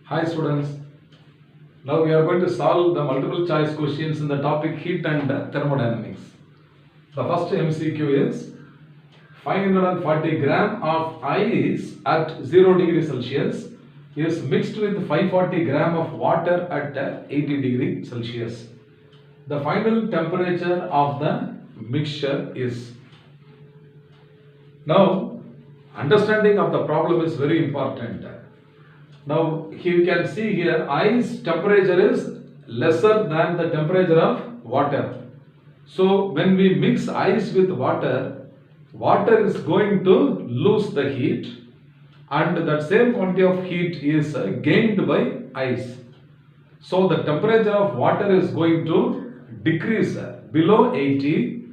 Hi students, now we are going to solve the multiple choice questions in the topic heat and thermodynamics. The first MCQ is 540 gram of ice at 0 degree Celsius is mixed with 540 gram of water at 80 degree Celsius. The final temperature of the mixture is. Now, understanding of the problem is very important. Now, you can see here ice temperature is lesser than the temperature of water. So, when we mix ice with water, water is going to lose the heat and that same quantity of heat is gained by ice. So, the temperature of water is going to decrease below 80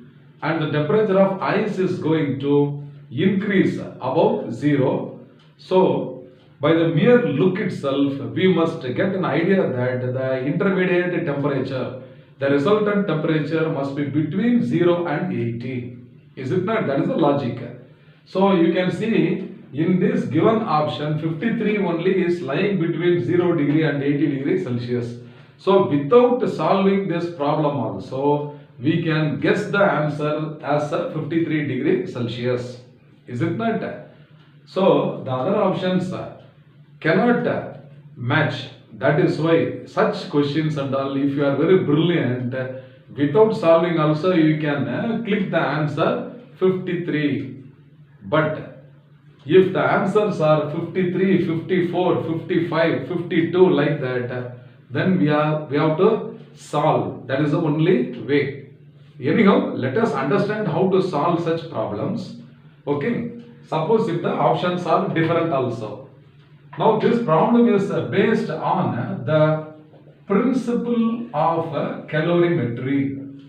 and the temperature of ice is going to increase above 0. So, by the mere look itself, we must get an idea that the intermediate temperature, the resultant temperature must be between 0 and 80. Is it not? That is the logic. So you can see in this given option, 53 only is lying between 0 degree and 80 degree Celsius. So without solving this problem also, we can guess the answer as 53 degree Celsius. Is it not? So the other options cannot match. That is why such questions and all, if you are very brilliant, without solving also you can click the answer 53. But if the answers are 53, 54, 55, 52 like that, then we have to solve. That is the only way. Anyhow, let us understand how to solve such problems. Okay. Suppose if the options are different also. Now this problem is based on the principle of calorimetry.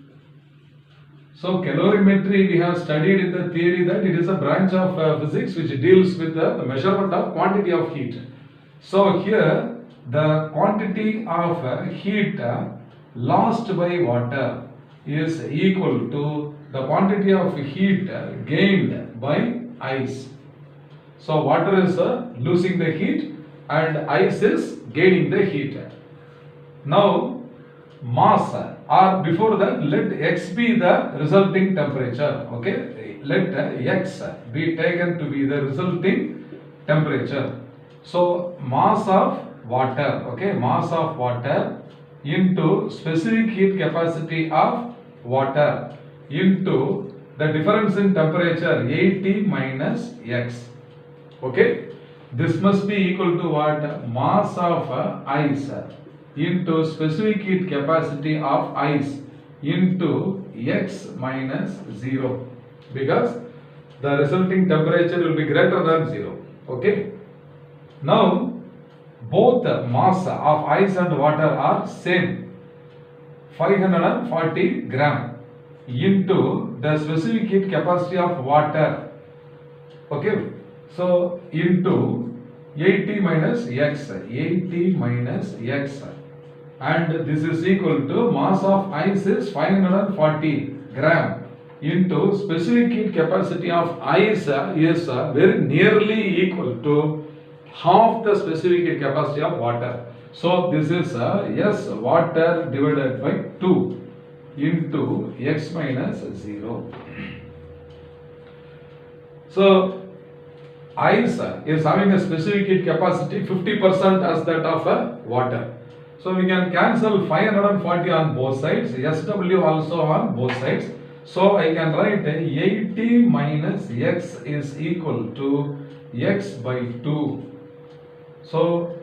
So calorimetry we have studied in the theory that it is a branch of physics which deals with the measurement of quantity of heat. So here the quantity of heat lost by water is equal to the quantity of heat gained by ice. So water is losing the heat and ice is gaining the heat. Now mass or before that let x be the resulting temperature. Okay, let x be taken to be the resulting temperature. So mass of water, okay, mass of water into specific heat capacity of water into the difference in temperature 80 minus x. Okay, this must be equal to what? Mass of ice into specific heat capacity of ice into x minus 0, because the resulting temperature will be greater than 0. Okay, now both mass of ice and water are same, 540 gram into the specific heat capacity of water. Okay, so into 80 minus x, 80 minus x, and this is equal to mass of ice is 540 gram into specific heat capacity of ice is very nearly equal to half the specific heat capacity of water. So this is yes, water divided by 2 into x minus 0. So ice is having a specific heat capacity 50% as that of water. So we can cancel 540 on both sides, SW also on both sides. So I can write 80 minus x is equal to x by 2. So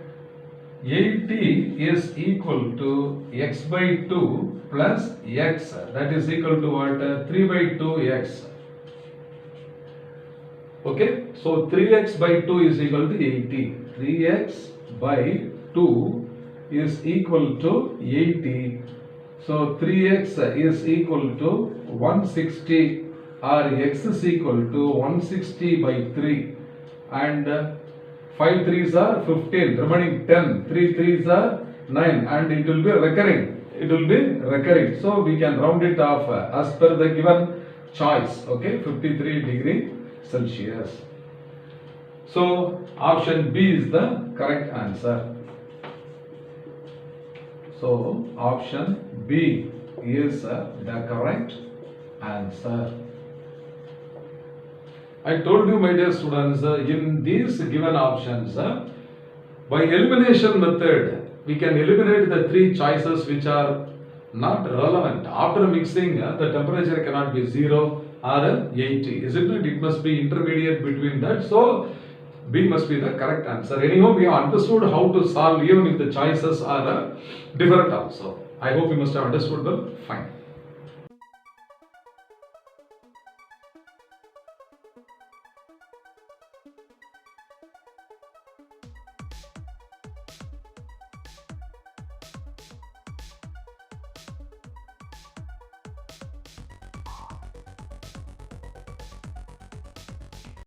80 is equal to x by 2 plus x, that is equal to what? 3 by 2x. Okay, so 3x by 2 is equal to 80. 3x by 2 is equal to 80. So 3x is equal to 160, or x is equal to 160 by 3, and 5 3s are 15, remaining 10, 3 3s are 9, and it will be recurring. It will be recurring. So we can round it off as per the given choice. Okay, 53 degree Celsius. So option B is the correct answer. So option B is the correct answer. I told you, my dear students, in these given options, by elimination method, we can eliminate the three choices which are not relevant. After mixing, the temperature cannot be 0 or 80. Isn't it? It must be intermediate between that. So B must be the correct answer. Anyhow, we have understood how to solve even if the choices are different also. I hope you must have understood them. Fine.